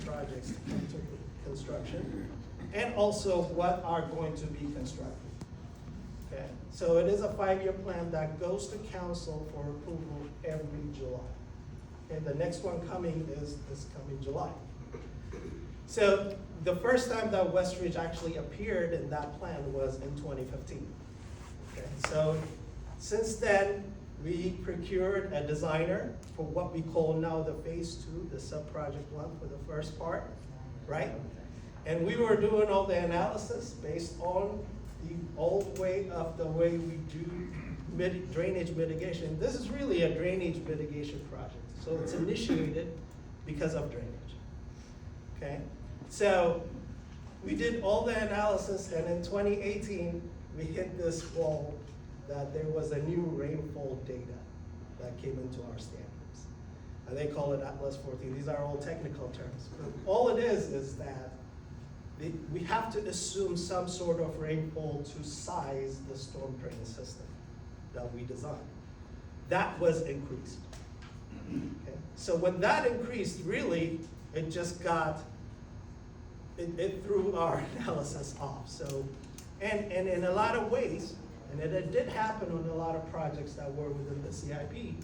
projects to come to construction, and also what are going to be constructed. Okay, so it is a 5-year plan that goes to council for approval every July. And the next one coming is this coming July. So the first time that Westridge actually appeared in that plan was in 2015. Okay, so since then, we procured a designer for what we call now the phase 2, the sub-project 1 for the first part, right? And we were doing all the analysis based on the old way of the way we do drainage mitigation. This is really a drainage mitigation project. So it's initiated because of drainage, okay? So we did all the analysis, and in 2018, we hit this wall that there was a new rainfall data that came into our standards. And they call it Atlas 14. These are all technical terms. But all it is that we have to assume some sort of rainfall to size the storm drain system that we designed. That was increased. Okay? So when that increased, really, it just got, it threw our analysis off. So, and in a lot of ways, and it did happen on a lot of projects that were within the CIP,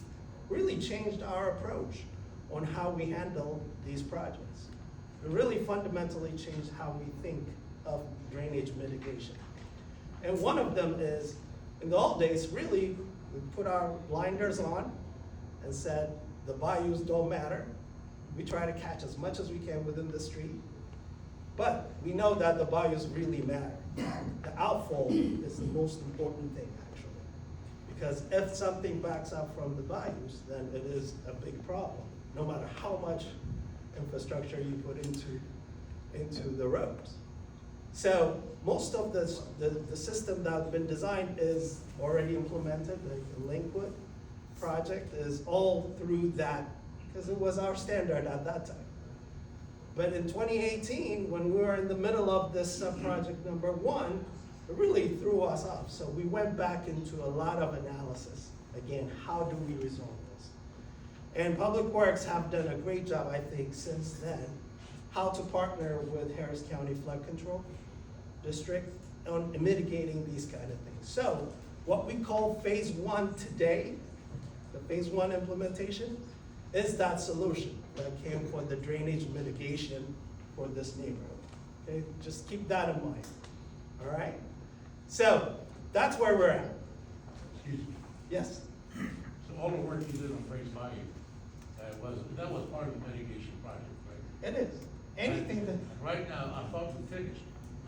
really changed our approach on how we handle these projects. It really fundamentally changed how we think of drainage mitigation. And one of them is, in the old days, really, we put our blinders on and said, the bayous don't matter. We try to catch as much as we can within the street. But we know that the bayous really matter. The outfall is the most important thing, actually. Because if something backs up from the bayous, then it is a big problem, no matter how much infrastructure you put into the roads. So most of the system that's been designed is already implemented. The Linkwood project is all through that, because it was our standard at that time. But in 2018, when we were in the middle of this project number 1, it really threw us off. So we went back into a lot of analysis. Again, how do we resolve this? And Public Works have done a great job, I think, since then, how to partner with Harris County Flood Control District on mitigating these kind of things. So what we call phase 1 today, the phase 1 implementation, is that solution that came for the drainage mitigation for this neighborhood. Okay, just keep that in mind, all right? So that's where we're at. Excuse me. Yes? So all the work you did on Fraser Bayou, that was part of the mitigation project, right? It is. Anything that, Right now, I thought we finished,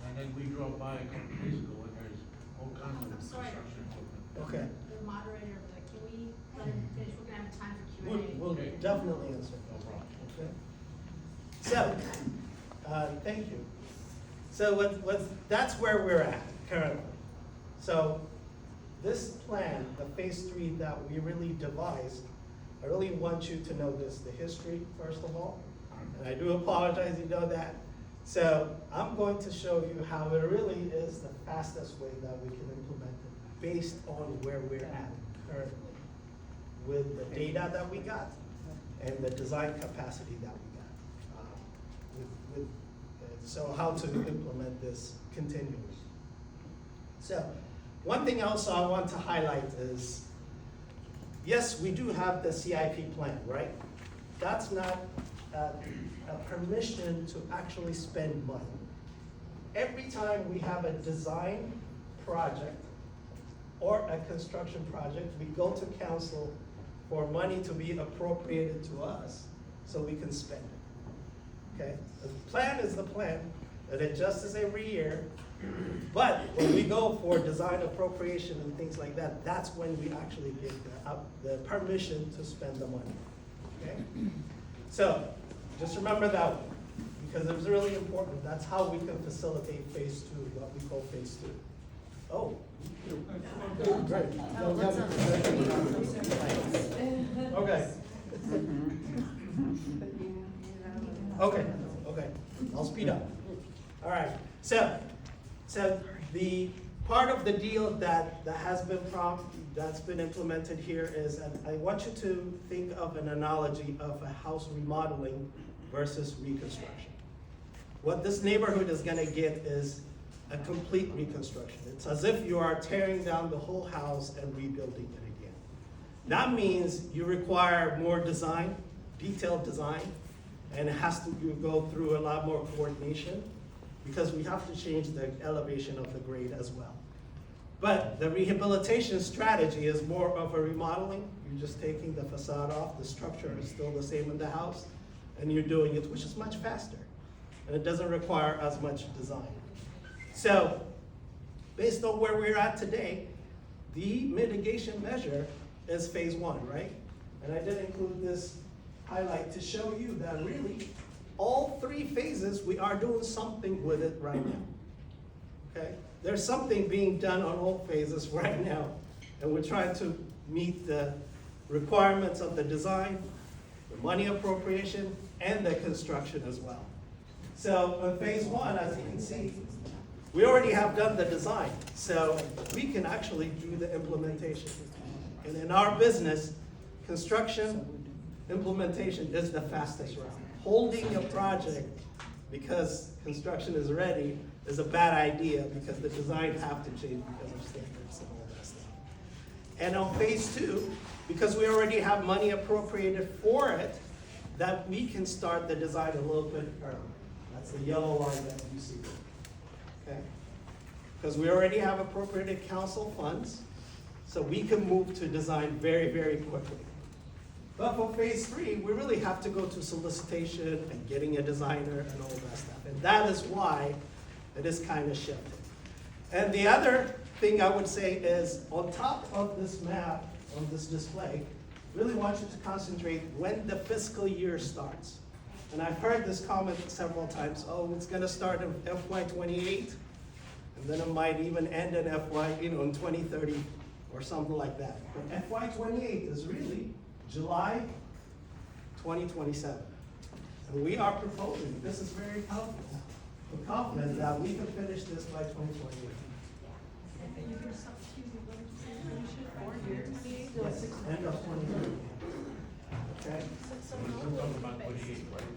and then we drove by a couple of days ago, and there's all kinds of I'm sorry. construction equipment. okay, The moderator, but can we let him finish? We're gonna have time for Q&A. we'll Okay. definitely answer. No problem. Okay. So, thank you. So that's where we're at currently. So this plan, the phase 3 that we really devised, I really want you to know this, the history, first of all. And I do apologize, you know that. So I'm going to show you how it really is the fastest way that we can implement it based on where we're at currently with the data that we got and the design capacity that we got. So how to implement this continually. So one thing also I want to highlight is, yes, we do have the CIP plan, right? That's not a permission to actually spend money. Every time we have a design project or a construction project, we go to council for money to be appropriated to us so we can spend it. Okay? The plan is the plan, it adjusts every year, but when we go for design appropriation and things like that, that's when we actually get the permission to spend the money. Okay? So just remember that one, because it's really important. That's how we can facilitate phase 2, what we call phase 2. Oh. Great. Okay. Okay, I'll speed up. All right, so the part of the deal that has been that's been implemented here is, and I want you to think of an analogy of a house remodeling versus reconstruction. What this neighborhood is gonna get is a complete reconstruction. It's as if you are tearing down the whole house and rebuilding it again. That means you require more design, detailed design, and it has to go through a lot more coordination because we have to change the elevation of the grade as well. But the rehabilitation strategy is more of a remodeling. You're just taking the facade off, the structure is still the same in the house, and you're doing it, which is much faster. And it doesn't require as much design. So, based on where we're at today, the mitigation measure is phase 1, right? And I did include this highlight to show you that really, all 3 phases, we are doing something with it right now, okay? There's something being done on all phases right now, and we're trying to meet the requirements of the design, the money appropriation, and the construction as well. So in phase 1, as you can see, we already have done the design, so we can actually do the implementation. And in our business, construction, implementation is the fastest route. Holding a project because construction is ready is a bad idea because the design have to change because of standards and all that stuff. And on phase 2, because we already have money appropriated for it, that we can start the design a little bit early. That's the yellow line that you see. Okay? Because we already have appropriated council funds, so we can move to design very, very quickly. But for phase 3, we really have to go to solicitation and getting a designer and all that stuff. And that is why it is kind of shifted. And the other thing I would say is, on top of this map, on this display, really want you to concentrate when the fiscal year starts. And I've heard this comment several times, oh, it's gonna start in FY28, and then it might even end in in 2030 or something like that. But FY28 is really July 2027. And we are proposing, this is very confident, we're confident that we can finish this by 2028. And you can excuse me, what did you say, finish it 4 years? Yes, end of 2030. Okay? So We're how will talking it about be based? 28, right?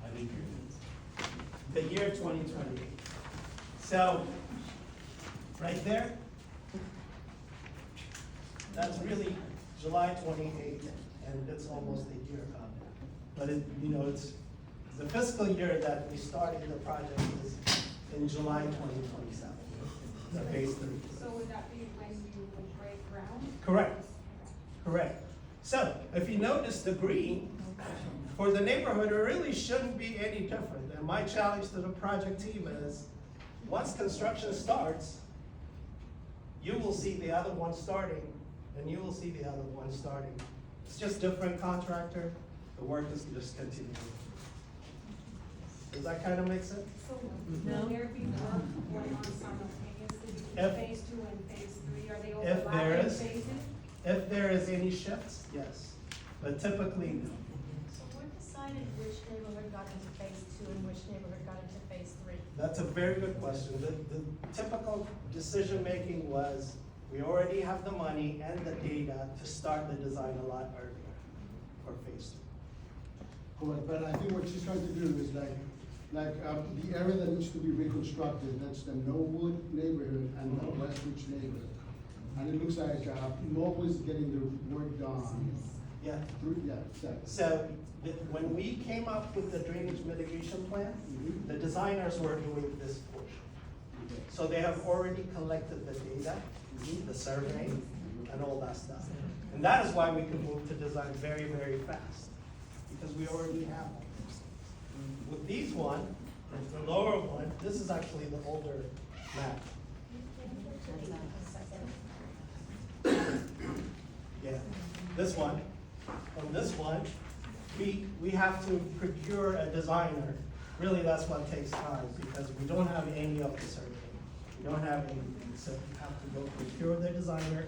I think you're. The year 2028. So, right there, that's really July 28th, and it's almost a year on it. But it's the fiscal year that we started the project is in July 2027, the phase 3. So would that be when you would break ground? Correct, correct. So, if you notice the green, for the neighborhood, it really shouldn't be any different. And my challenge to the project team is, once construction starts, you will see the other one starting, and you will see the other one starting. It's just different contractor, the work is just continuing. Does that kind of make sense? So will there be work going on simultaneously between If- phase 2 and phase 3? Are they if there overlapping is. phases? If there is any shifts, yes, but typically, no. So what decided which neighborhood got into phase 2 and which neighborhood got into phase 3? That's a very good question. The typical decision-making was, we already have the money and the data to start the design a lot earlier for phase 3. Correct, but I think what she's trying to do is the area that needs to be reconstructed, that's the Norwood neighborhood and the Westridge neighborhood. And it looks like Norwood's getting the work done. Yeah, Exactly. so when we came up with the drainage mitigation plan, the designers were doing this portion. So they have already collected the data, the survey, and all that stuff. And that is why we can move to design very, very fast, because we already have all those things. With these one, the lower one, this is actually the older map. Yeah, this one, on this one, we have to procure a designer. Really, that's what takes time, because we don't have any of the survey. We don't have anything, so we have to go procure the designer,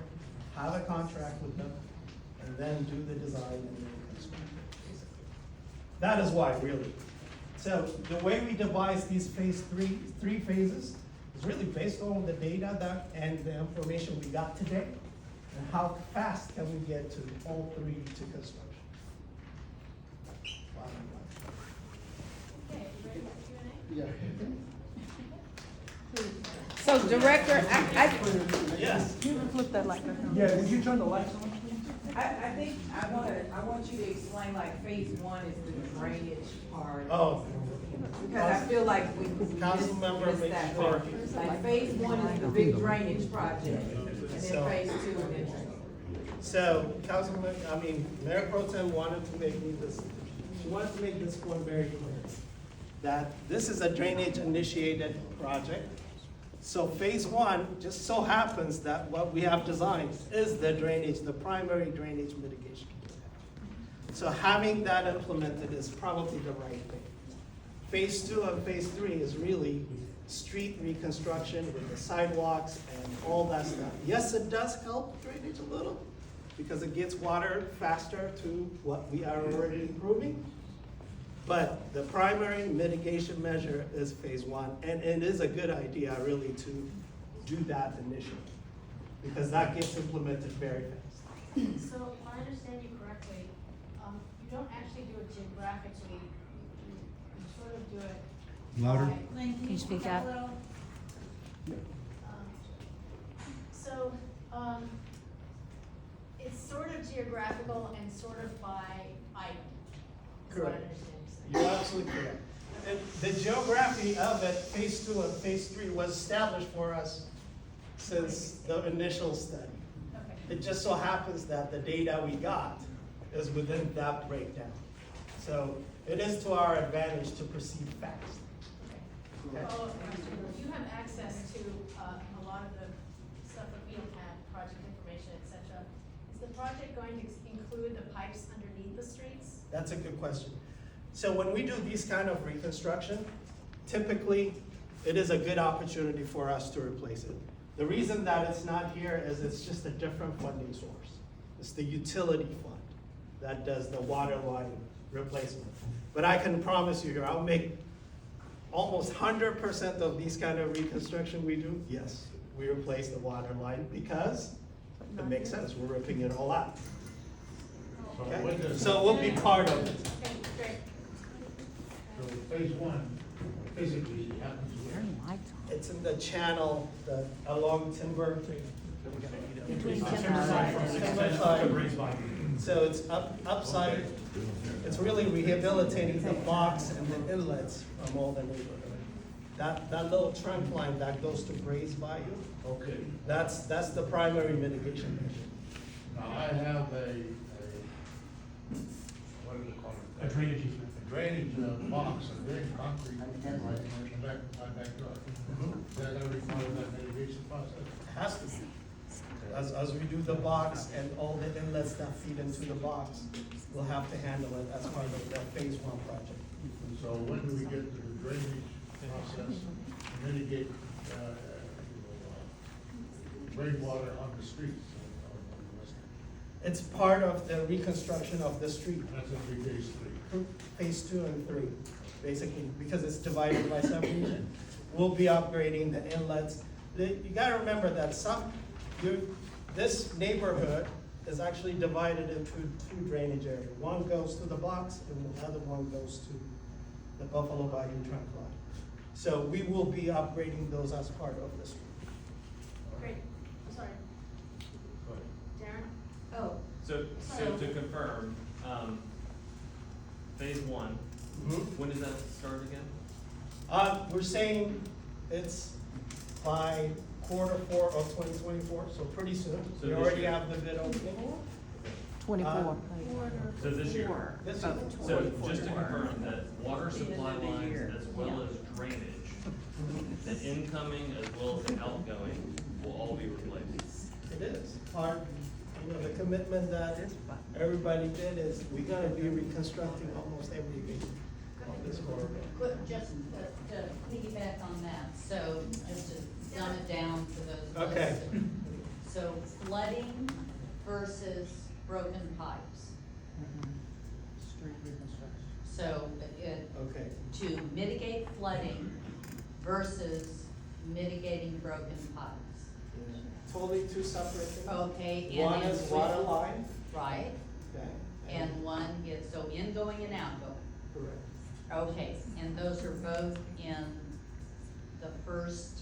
have a contract with them, and then do the design and then construct it, basically. That is why, really. So the way we devise these phase three phases is really based on the data and the information we got today, and how fast can we get to all 3 to construction. Yeah. So Director, Yes. You can flip that like that. Yeah, would you turn the lights on, please? I think I want you to explain like phase one is the drainage part. Oh, Because I feel like we Councilmember missed that McShort. part. Like phase one is the big drainage project, and then So- phase two and then drainage. so Mayor Pro Tem wanted to make me this, she wanted to make this point very clear. That this is a drainage initiated project. So phase one just so happens that what we have designed is the drainage, the primary drainage mitigation. So having that implemented is probably the right thing. Phase two and phase three is really street reconstruction with the sidewalks and all that stuff. Yes, it does help drainage a little because it gets water faster to what we are already improving. But the primary mitigation measure is phase one, and it is a good idea really to do that initially, because that gets implemented very fast. So if I understand you correctly, you don't actually do it geographically, you sort of do it. Louder. by- Can you speak up? So, it's sort of geographical and sort of by item, is what I Correct. understand you saying. You're absolutely correct. And the geography of it, phase two and phase three, was established for us since the initial study. Okay. It just so happens that the data we got is within that breakdown. So it is to our advantage to proceed fast. Okay. Oh, you have access to, a lot of the stuff that we don't have, project information, et cetera. Is the project going to include the pipes underneath the streets? That's a good question. So when we do these kind of reconstruction, typically, it is a good opportunity for us to replace it. The reason that it's not here is it's just a different funding source. It's the utility fund that does the water line replacement. But I can promise you here, I'll make almost 100% of these kind of reconstruction we do, yes, we replace the water line because it makes sense, we're ripping it all out. So Okay? what does? So we'll be part of it. Okay, great. So phase one physically happens where? It's in the channel, along Timber. So it's upside, it's really rehabilitating the box and the inlets from all the neighborhood. That little trunk line that goes to Gray's Bayou, Okay, that's the primary mitigation measure. now I have what do you call it? A drainage easement. A drainage box, a very concrete, right, my backyard. Is that gonna require that mitigation process? Has to be. As we do the box and all the inlets that feed into the box, we'll have to handle it as part of the phase one project. And so when do we get to the drainage process to mitigate, rainwater on the streets? It's part of the reconstruction of the street. That's a big phase three. Phase two and three, basically, because it's divided by subdivision. We'll be upgrading the inlets. You gotta remember that this neighborhood is actually divided into two drainage areas. One goes to the box and the other one goes to the Buffalo Bayou trunk line. So we will be upgrading those as part of this. Great, I'm sorry. Go ahead. Darren? Oh, so to confirm, phase one, when does that start again? We're saying it's by quarter 4 of 2024, so pretty soon. So We this already year. have the bid opening. 24. So this year. This So is just to confirm that water supply lines as well as drainage, the incoming as well as the outgoing will all be replaced. It is. The commitment that everybody did is we're gonna be reconstructing almost every gate of this corridor. Just to piggyback on that, so just to dumb it down for those. Okay. So flooding versus broken pipes. Street reconstruction. So Okay. to mitigate flooding versus mitigating broken pipes. Totally two separate things. Okay, and One in is water line, Right, okay? and one is, so ingoing and outgoing. Correct. Okay, and those are both in the first,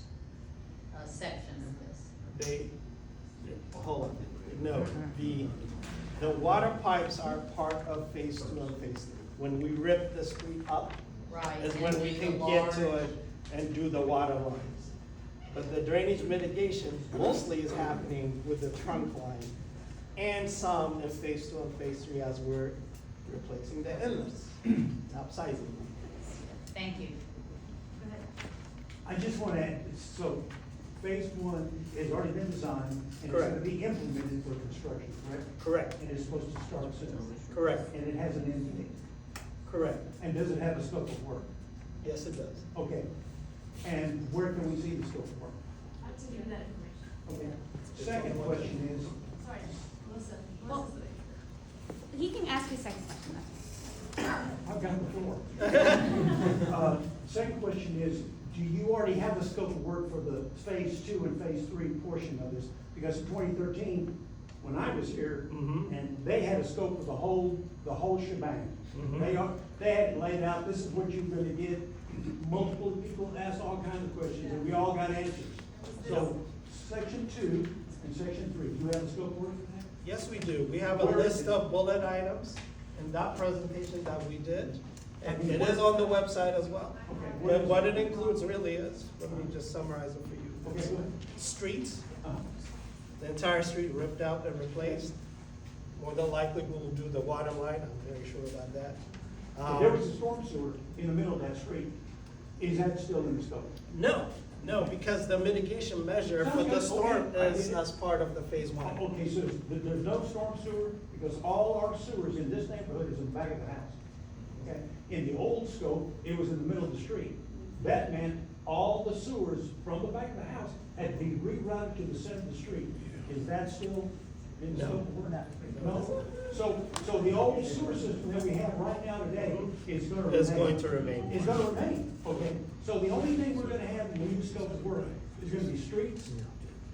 section of this? They, hold on, no, the water pipes are part of phase 2 and phase 3. When we rip the street up, Right. is and when we do can the get to large- it and do the water lines. But the drainage mitigation mostly is happening with the trunk line and some in phase 2 and phase 3 as we're replacing the inlets, upsizing them. Thank you. Go ahead. I just want to add, so phase 1 has already been designed and it's going Correct. to be implemented for construction, correct? Correct, And it's supposed to start soon. correct, And it has an end date. correct. And does it have a scope of work? Yes, it does. Okay. And where can we see the scope of work? I'll give you that information. Okay. Second question is, Sorry, Melissa. Well- Melissa's- He can ask his second question, I've got the floor. Second question is, do you alrety have the scope of work for the phase 2 and phase 3 portion of this? Because in 2013, when I was here, Mhm. and they had a scope of the whole shebang. Mhm. They had it laid out, this is what you're gonna get. Multiple people asked all kinds of questions, and we all got answers. So, section 2 and section 3, do you have the scope of work for that? Yes, we do. We have a Where is list it? of bullet items in that presentation that we did. And it is on the website as well. Okay, where But is what it? it includes really is, let me just summarize it for you. Okay, go ahead. Streets, Uh-huh. the entire street ripped out and replaced. More than likely, we will do the water line, I'm very sure about that. If there was a storm sewer in the middle of that street, is that still in the scope? No, because the mitigation measure for the Okay, storm okay, I is get it. as part of the phase 1. Okay, so there's no storm sewer, because all our sewers in this neighborhood is in the back of the house. Okay, in the old scope, it was in the middle of the street. That meant all the sewers from the back of the house had to be rerouted to the center of the street. Is that still in the No. scope of work? No. So the old sewer system that we have right now today is gonna remain. It's going to remain. Is gonna remain, okay? So the only thing we're gonna have in the new scope of work is gonna be streets,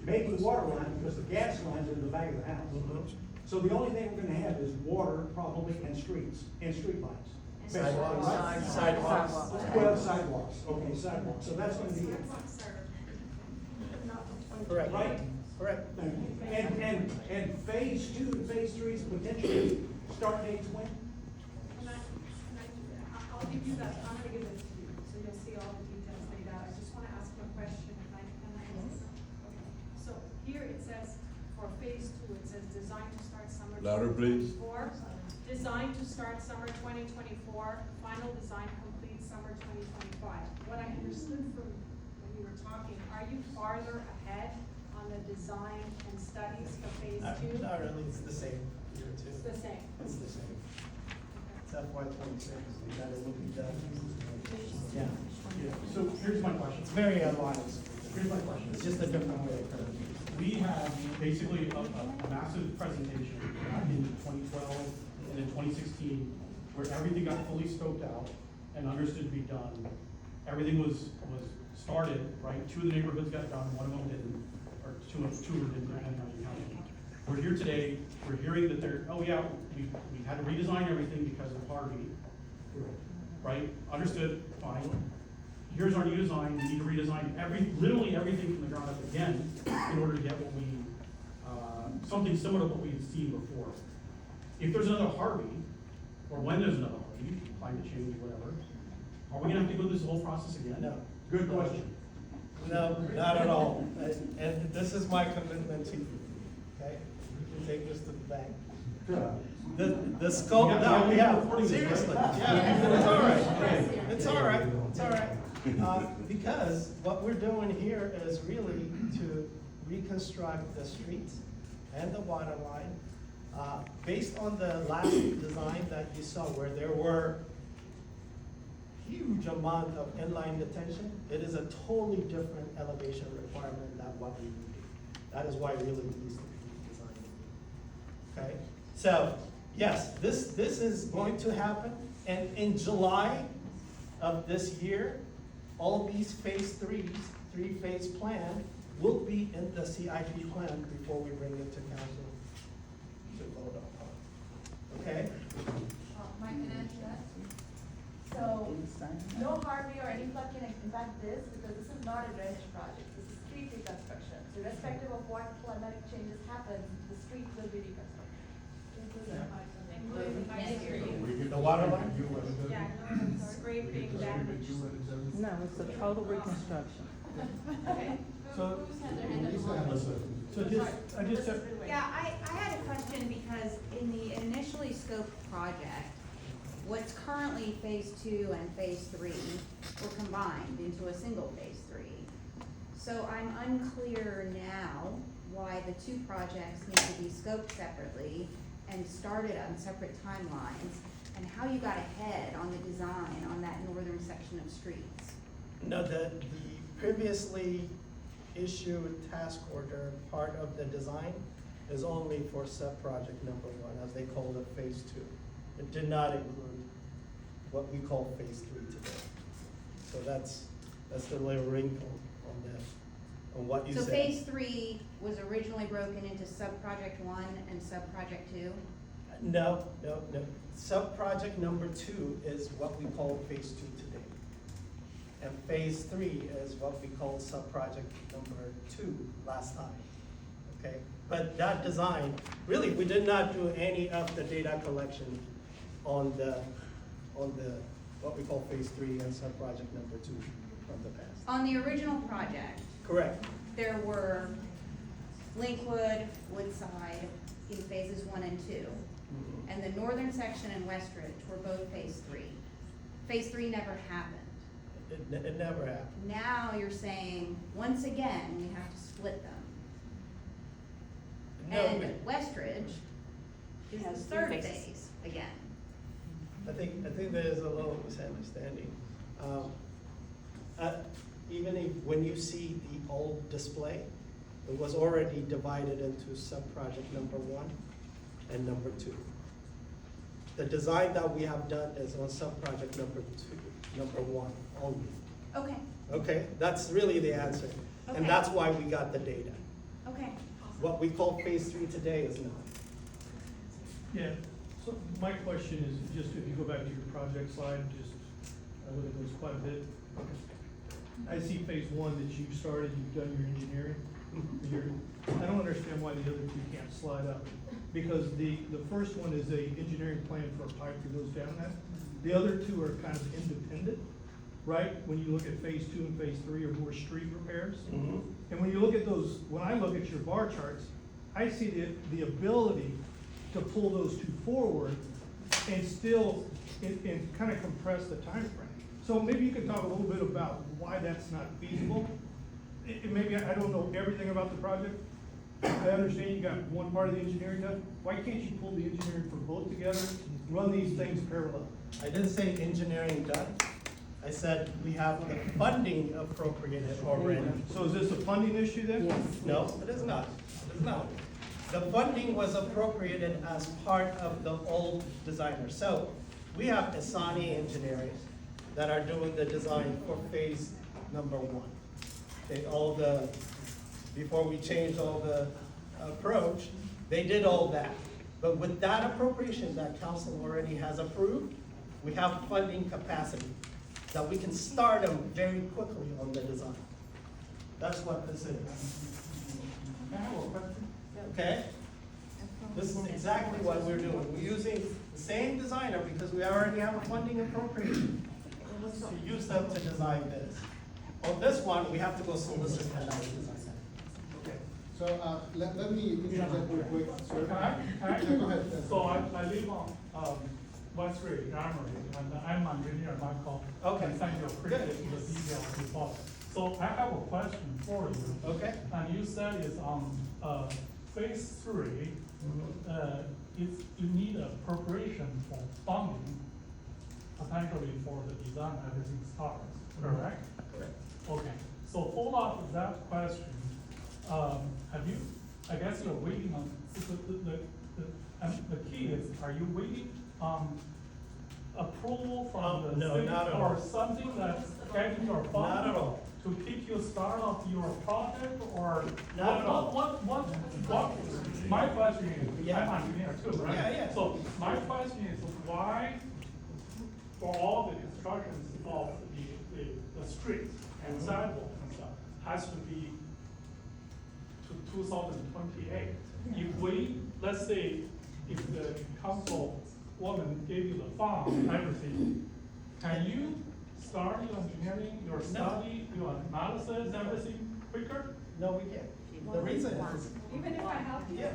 maybe water line, because the gas lines are in the back of the house. Mhm. So the only thing we're gonna have is water, probably, and streets, and street lights. Sidewalks. Right? Sidewalks. Well, sidewalks, okay, sidewalks, so that's gonna be it, Sidewalks are not. Correct. right? Correct. Thank you. And phase 2 and phase 3's potentially start dates when? I'll give you that, I'm gonna give it to you, so you'll see all the details laid out. I just wanna ask you a question, if I can answer. Okay, so here it says, for phase 2, it says design to start summer. Louder, please. 2024. Design to start summer 2024, final design complete summer 2025. What I understood from when you were talking, are you farther ahead on the design and studies for phase 2? Not really, it's the same year too. It's the same. It's the same. It's Okay. FY 26, that it will be done. Yeah. So here's my question. It's very aligned. Here's my question. It's just a different way of doing it. We have basically a massive presentation back in 2012 and in 2016 where everything got fully scoped out and understood to be done. Everything was started, right? 2 of the neighborhoods got done, 1 of them didn't, or two didn't, depending on your county. We're here today, we're hearing that we had to redesign everything because of Harvey, right? Understood, fine. Here's our new design, we need to redesign literally everything from the ground up again in order to get what we, something similar to what we had seen before. If there's another Harvey, or when there's another Harvey, climate change, whatever, are we gonna have to go through this whole process again? No. Good question. No, not at all. And this is my commitment to you, okay? You take this to the bank. The scope, no, seriously, yeah, it's all right. It's all right, it's all right. Because what we're doing here is really to reconstruct the streets and the water line, based on the last design that you saw where there were huge amount of inline detention. It is a totally different elevation requirement than what we would do. That is why really it needs to be designed. Okay, so yes, this is going to happen, and in July of this year, all these phase 3-phase plan will be in the CIP plan before we bring it to council to vote on. Okay? Mike, can I add to that? So, no hardware or any flood can impact this, because this is not a drainage project, this is street reconstruction. So irrespective of what climatic changes happen, the street will be reconstructed. Including the pipes. We get The water line? Yeah, no scraping, damage. No, it's a total reconstruction. Okay, So- who's had their hand up? Lisa has a- So just, I just said, Yeah, I had a question because in the initially scoped project, what's currently phase 2 and phase 3 were combined into a single phase 3. So I'm unclear now why the two projects need to be scoped separately and started on separate timelines, and how you got ahead on the design on that northern section of streets. No, the previously issued task order, part of the design, is only for sub-project number 1, as they call it, phase 2. It did not include what we call phase 3 today. So that's the little wrinkle on this, on what you said. So phase 3 was originally broken into sub-project 1 and sub-project 2? No. Sub-project number 2 is what we call phase 2 today. And phase 3 is what we called sub-project number 2 last time, okay? But that design, really, we did not do any of the data collection on the, what we call phase 3 and sub-project number 2 from the past. On the original project, Correct, there were Linkwood, Woodside in phases 1 and 2. And the northern section and Westridge were both phase 3. Phase 3 never happened. it never happened. Now you're saying, once again, we have to split them. No, And Westridge is the Has 3rd three phases. phase again. I think there's a little misunderstanding. Even if, when you see the old display, it was already divided into sub-project number 1 and number 2. The design that we have done is on sub-project number 1 only. Okay, Okay, that's really the answer. And Okay. that's why we got the data. okay. What we call phase 3 today is not. yeah, so my question is, just if you go back to your project slide, just, I look at those quite a bit. I see phase 1 that you started, you've done your engineering. I don't understand why the other two can't slide up. Because the first one is a engineering plan for a pipe that goes down that. The other two are kind of independent, right? When you look at phase 2 and phase 3 are more street repairs. And when you look at those, when I look at your bar charts, I see the ability to pull those two forward and still, and kind of compress the time frame. So maybe you could talk a little bit about why that's not feasible. Maybe I don't know everything about the project. I understand you got one part of the engineering done. Why can't you pull the engineering for both together, run these things parallel? I didn't say engineering done. I said we have the funding appropriated already. So is this a funding issue then? Yes. No, it is not. It is not. The funding was appropriated as part of the old designer. So we have Asani Engineering that are doing the design for phase number 1. Before we changed all the approach, they did all that. But with that appropriation that council already has approved, we have funding capacity that we can start them very quickly on the design. That's what this is. Okay? This is exactly what we're doing. We're using the same designer because we already have a funding appropriation to use them to design this. On this one, we have to go solicit another designer. Okay, so, let me interject real quick, sir. Can I? Yeah, go ahead. So I live on, Westridge, Armory, and I'm engineer Michael. Okay. And thank you, appreciate the details report. So I have a question for you. Okay? And you said it's on, phase 3, you need appropriation for funding, potentially for the design, everything starts, correct? Correct. Okay, so follow up with that question, have you, I guess you're waiting on, the key is, are you waiting on approval from the No, city not at all. or something that's getting your funding? Not at all. To kick you start off your project or? Not at all. What, my question is, Yeah. I'm an engineer too, right? Yeah, yeah. So my question is, why for all the constructions of the streets and sidewalks and stuff, has to be to 2028. If we, let's say, if the council woman gave you the farm, everything, can you start your engineering, your study, your analysis, everything quicker? No, we can't. The reason is, Even if I help you?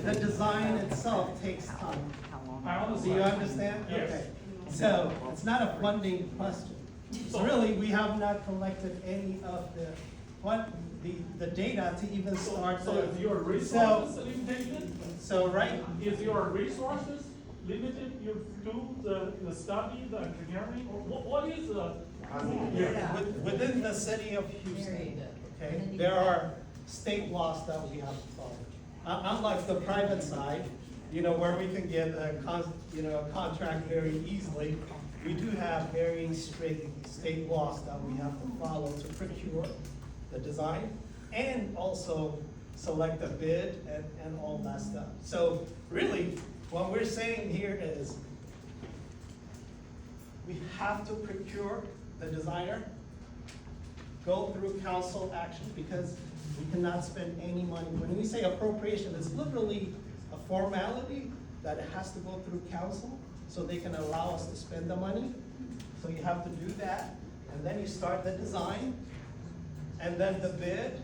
the design itself takes time. I understand. Do you understand? Yes. Okay. So it's not a funding question. So really, we have not collected any of the data to even start. So is your resources limited? So right, Is your resources limited, you do the study, the engineering, or what is the? within the city of Houston, okay, there are state laws that we have to follow. Unlike the private side, where we can get a contract very easily, we do have very strict state laws that we have to follow to procure the design and also select a bid and all that stuff. So really, what we're saying here is we have to procure the designer, go through council action, because we cannot spend any money. When we say appropriation, it's literally a formality that it has to go through council so they can allow us to spend the money. So you have to do that, and then you start the design, and then the bid,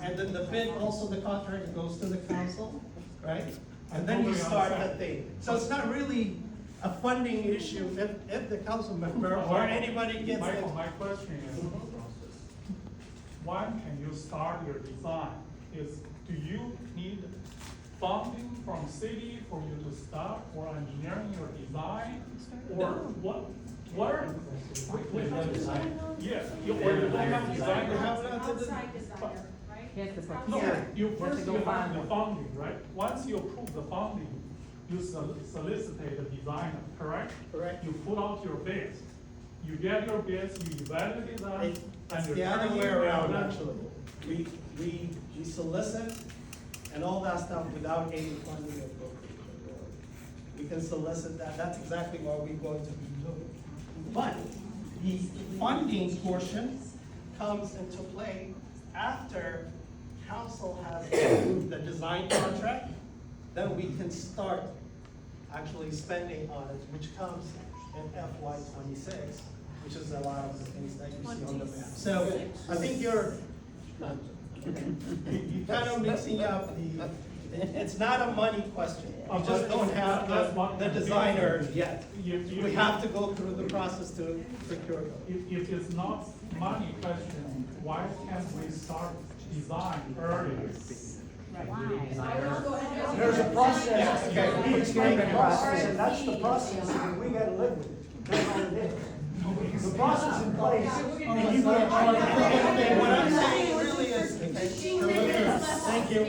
and then the bid, also the contract goes to the council, right? And then you start the thing. So it's not really a funding issue if the council member or anybody gets it. Michael, my question is, when can you start your design? Do you need funding from city for you to start, or engineering your design? Or what are, we have design? Yes, or you don't have design. You have an outside designer, right? Yes, the Outside. No, Yeah. you You have first to you go have find the one. funding, right? Once you approve the funding, you solicitate the designer, correct? Correct. You put out your bids. You get your bids, you evaluate them, It's and you the other turn way them around, down. actually. We solicit and all that stuff without any funding appropriation. We can solicit that, that's exactly what we're going to be doing. But the funding portion comes into play after council has approved the design contract, then we can start actually spending on it, which comes in FY '26, which is a lot of the things that you see on the map. So I think you're kind of mixing up it's not a money question. We just don't have the designer yet. We have to go through the process to procure them. If it's not money question, why can't we start design earlier? There's a process, Okay. we explain the process, and that's the process, and we gotta live with it. That's all it is. The process in place, and you can't Okay, what I'm saying really is, thank you.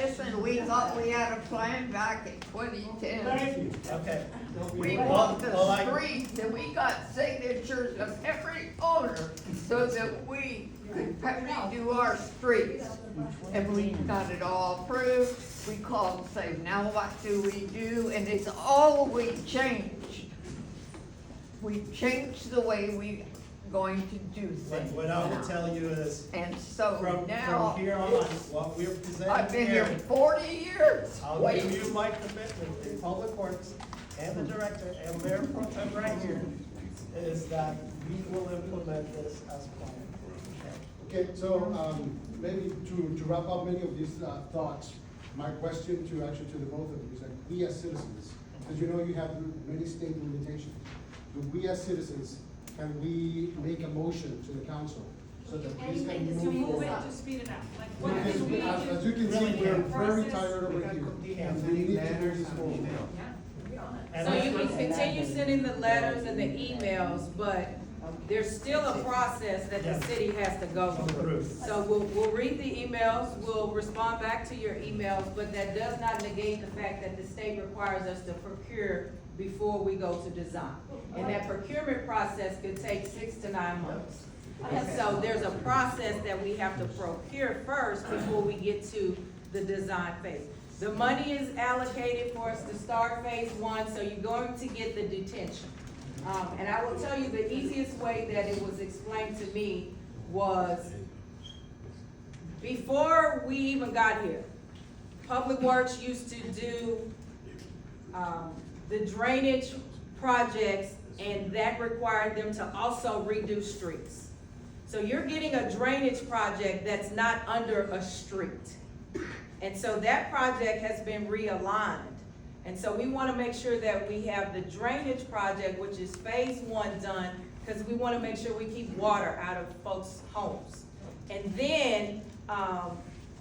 Listen, we thought we had a plan back in 2010. Thank you. Okay. We Well, walked well, the I- streets and we got signatures of every owner so that we could redo our streets. And we got it all approved. We called and said, now what do we do? And it's all we changed. We changed the way we going to do things. What I will tell you is, And so from now, here on, what we're I've presenting been here here, 40 years. I'll give you my commitment in Public Works and the director and Mayor Pro Tem right here, is that we will implement this as planned. Okay, so, maybe to wrap up many of these, thoughts, my question to the both of you is that we as citizens, because you have many state limitations, do we as citizens, can we make a motion to the council so that this can Anything to move move forward? it, to speed it up, like what Because can we as do? you can see, we're very Process. tired over here, and we need to move this forward. And So I- you can continue sending the letters and the emails, but there's still a process that the city has to go through. So we'll read the emails, we'll respond back to your emails, but that does not negate the fact that the state requires us to procure before we go to design. And that procurement process could take 6 to 9 months. And so there's a process that we have to procure first before we get to the design phase. The money is allocated for us to start phase one, so you're going to get the detention. And I will tell you, the easiest way that it was explained to me was, before we even got here, Public Works used to do the drainage projects, and that required them to also redo streets. So you're getting a drainage project that's not under a street. And so that project has been realigned. And so we wanna make sure that we have the drainage project, which is phase one, done, because we wanna make sure we keep water out of folks' homes. And then,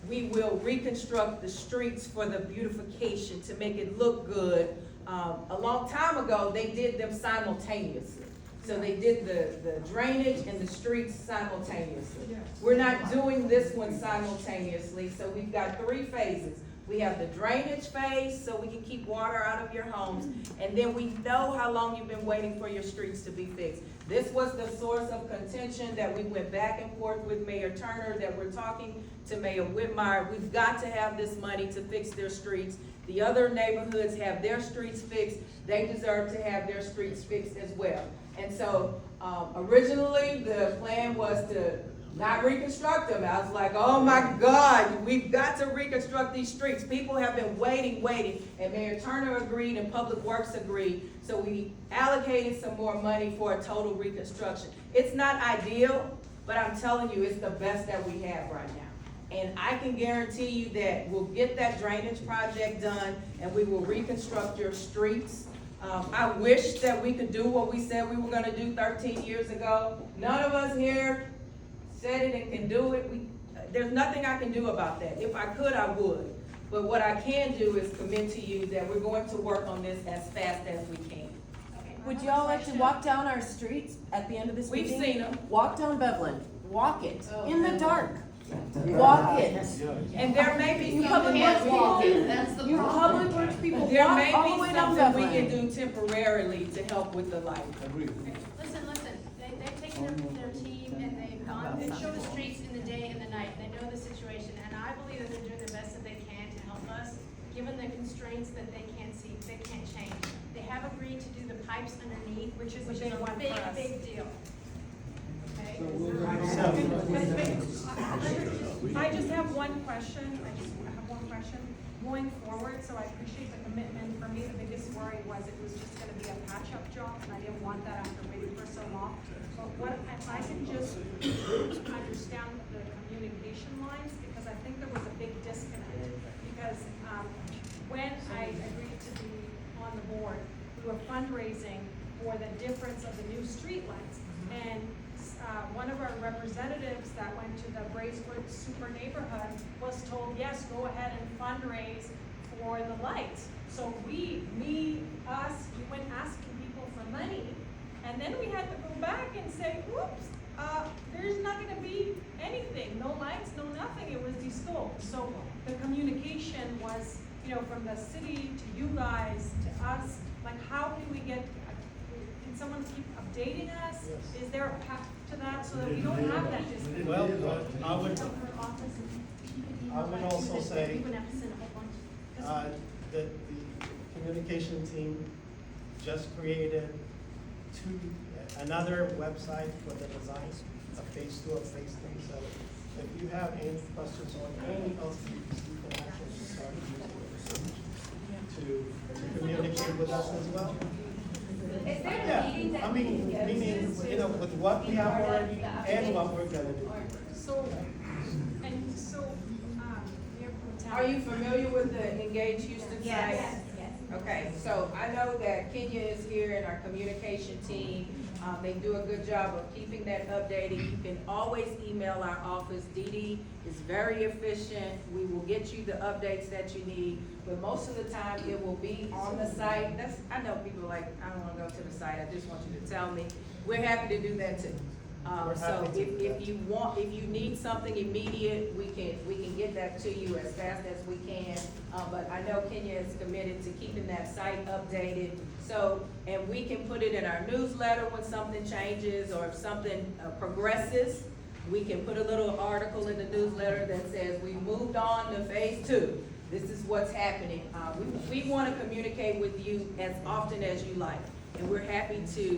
we will reconstruct the streets for the beautification to make it look good. A long time ago, they did them simultaneously. So they did the drainage and the streets simultaneously. We're not doing this one simultaneously, so we've got 3 phases. We have the drainage phase, so we can keep water out of your homes, and then we know how long you've been waiting for your streets to be fixed. This was the source of contention that we went back and forth with Mayor Turner, that we're talking to Mayor Whitmire. We've got to have this money to fix their streets. The other neighborhoods have their streets fixed. They deserve to have their streets fixed as well. And so, originally, the plan was to not reconstruct them. I was like, oh my God, we've got to reconstruct these streets. People have been waiting, and Mayor Turner agreed and Public Works agreed. So we allocated some more money for a total reconstruction. It's not ideal, but I'm telling you, it's the best that we have right now. And I can guarantee you that we'll get that drainage project done and we will reconstruct your streets. I wish that we could do what we said we were gonna do 13 years ago. None of us here said it and can do it. There's nothing I can do about that. If I could, I would. But what I can do is commit to you that we're going to work on this as fast as we can. Would y'all actually walk down our streets at the end of this We've meeting? seen them. Walk down Bevelin, walk it, in the dark, Yeah. walk it. And there may be You something public that works we people, can That's the you problem. public works people, There walk may all the way be down something we Bevelin. can do temporarily to help with the light. Listen, they've taken their team and they've gone, they show the streets in the day and the night, they know the situation, and I believe that they're doing the best that they can to help us, given the constraints that they can't see, they can't change. They have agreed to do the pipes underneath, which is a big one for us. big deal. Okay? So we'll I just have one question, going forward, so I appreciate the commitment. For me, the biggest worry was it was just gonna be a patch-up job, and I didn't want that after waiting for so long. But what, if I can just understand the communication lines, because I think there was a big disconnect. Because, when I agreed to be on the board, we were fundraising for the difference of the new street lights. And one of our representatives that went to the Bracewood Super Neighborhood was told, yes, go ahead and fundraise for the lights. So we went asking people for money, and then we had to go back and say, oops, there's not gonna be anything, no lights, no nothing, it was de-scoped. So the communication was, from the city to you guys, to us, like how can we get, can someone keep updating us? Yes. Is there a path to that so that we don't have that disconnect? Well, I would also say, We would have to send a whole bunch. that the communication team just created another website for the design of phase 2 of phase 3. So if you have any questions on anything else, you can actually start using it to communicate with us as well. Is there a Yeah, meeting that I we can mean, go meaning, to? with what we have already and what we're gonna do. Mayor Pro Tem. Are you familiar with the Engage Houston site? Yes. Okay, so I know that Kenya is here and our communication team. They do a good job of keeping that updated. You can always email our office. Dee Dee is very efficient. We will get you the updates that you need, but most of the time it will be on the site. I know people are like, I don't wanna go to the site, I just want you to tell me. We're happy to do that too. We're So happy to do that. if you need something immediate, we can get that to you as fast as we can. But I know Kenya is committed to keeping that site updated. So, and we can put it in our newsletter when something changes or if something progresses. We can put a little article in the newsletter that says we moved on to phase 2. this is what's happening. We want to communicate with you as often as you like. And we're happy to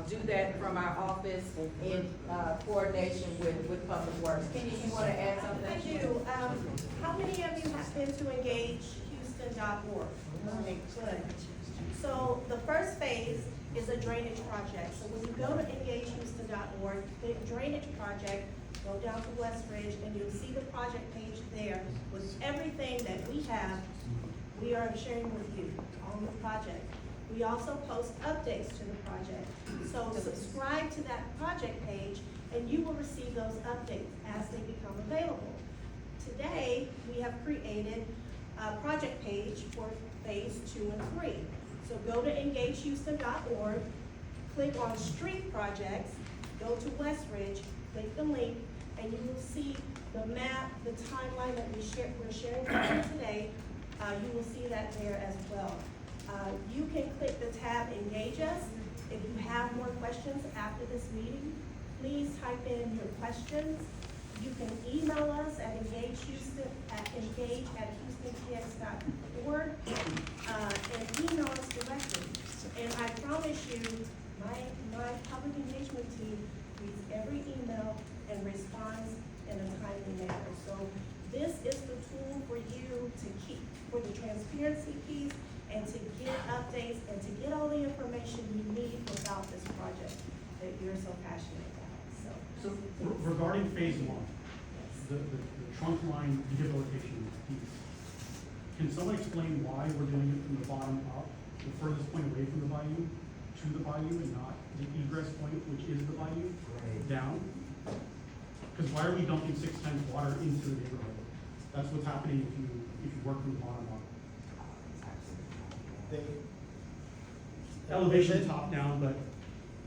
do that from our office in coordination with Public Works. Kenny, you want to add something? I do. How many of you have been to engagehouston.org? Okay, good. So the first phase is a drainage project. So when you go to engagehouston.org, the drainage project, go down to Westridge, and you'll see the project page there with everything that we have, we are sharing with you on the project. We also post updates to the project. So subscribe to that project page and you will receive those updates as they become available. Today, we have created a project page for phase 2 and 3. So go to engagehouston.org, click on street projects, go to Westridge, click the link, and you will see the map, the timeline that we're sharing with you today. You will see that there as well. You can click the tab Engage Us. If you have more questions after this meeting, please type in your questions. You can email us at engage@houstonpx.org, and email us directly. And I promise you, my public engagement team reads every email and responds in a timely manner. So this is the tool for you to keep, for the transparency piece, and to get updates and to get all the information you need about this project that you're so passionate about. So regarding phase 1, the trunk line rehabilitation piece, can someone explain why we're doing it from the bottom up, the furthest point away from the bayou, to the bayou, and not the egress point, which is the bayou, down? Because why are we dumping 6 times water into the neighborhood? That's what's happening if you work from the bottom up. Elevation top down, but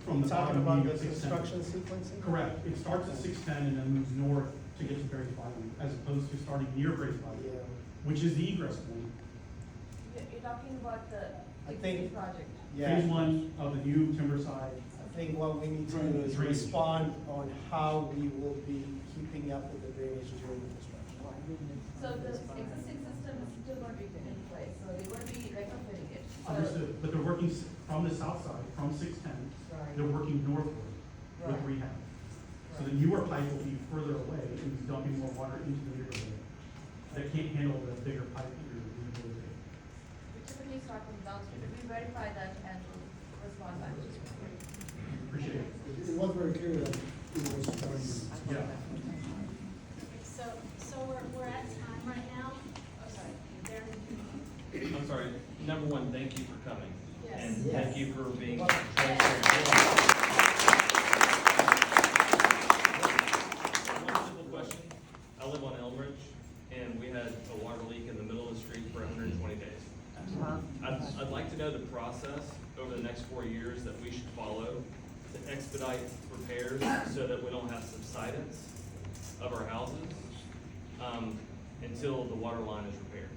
from the Talking bottom about being the at 610. construction sequencing? Correct. It starts at 610 and then moves north to get to Berry's Bayou, as opposed to starting near Berry's Bayou, Yeah. which is the egress point. You're talking about the I think- project. Yeah. Phase 1 of the new timber side. I think what we need to do is Drainage. respond on how we will be keeping up with the drainage during the construction. So the existing system is still going to be in place, so they're going to be retrofitting it. So- Understood, but they're working from the south side, from 610, they're working northward with Right. rehab. So the newer pipe will be further away and be dumping more water into the neighborhood. That can't handle the bigger pipe that you're rehabilitating. We typically start from downstream, we verify that and we'll respond back to you. Appreciate it. It was very clear that it was done. Yeah. So we're at time right now. Oh, sorry. Darren? I'm sorry, number one, thank you for coming. Yes. And Yes. thank you for being Well, transparent. One simple question, I live on Elmridge, and we had a water leak in the middle of the street for 120 days. I'd like to know the process over the next 4 years that we should follow to expedite repairs so that we don't have subsidence of our houses, until the water line is repaired.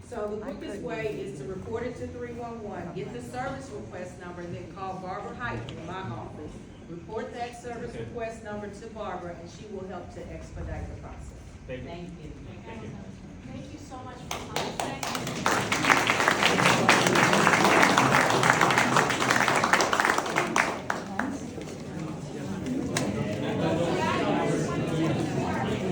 So the quickest way is to report it to 311, get the service request number, and then call Barbara Height in my office. Report that service Okay. request number to Barbara, and she will help to expedite the process. Thank you. Thank you.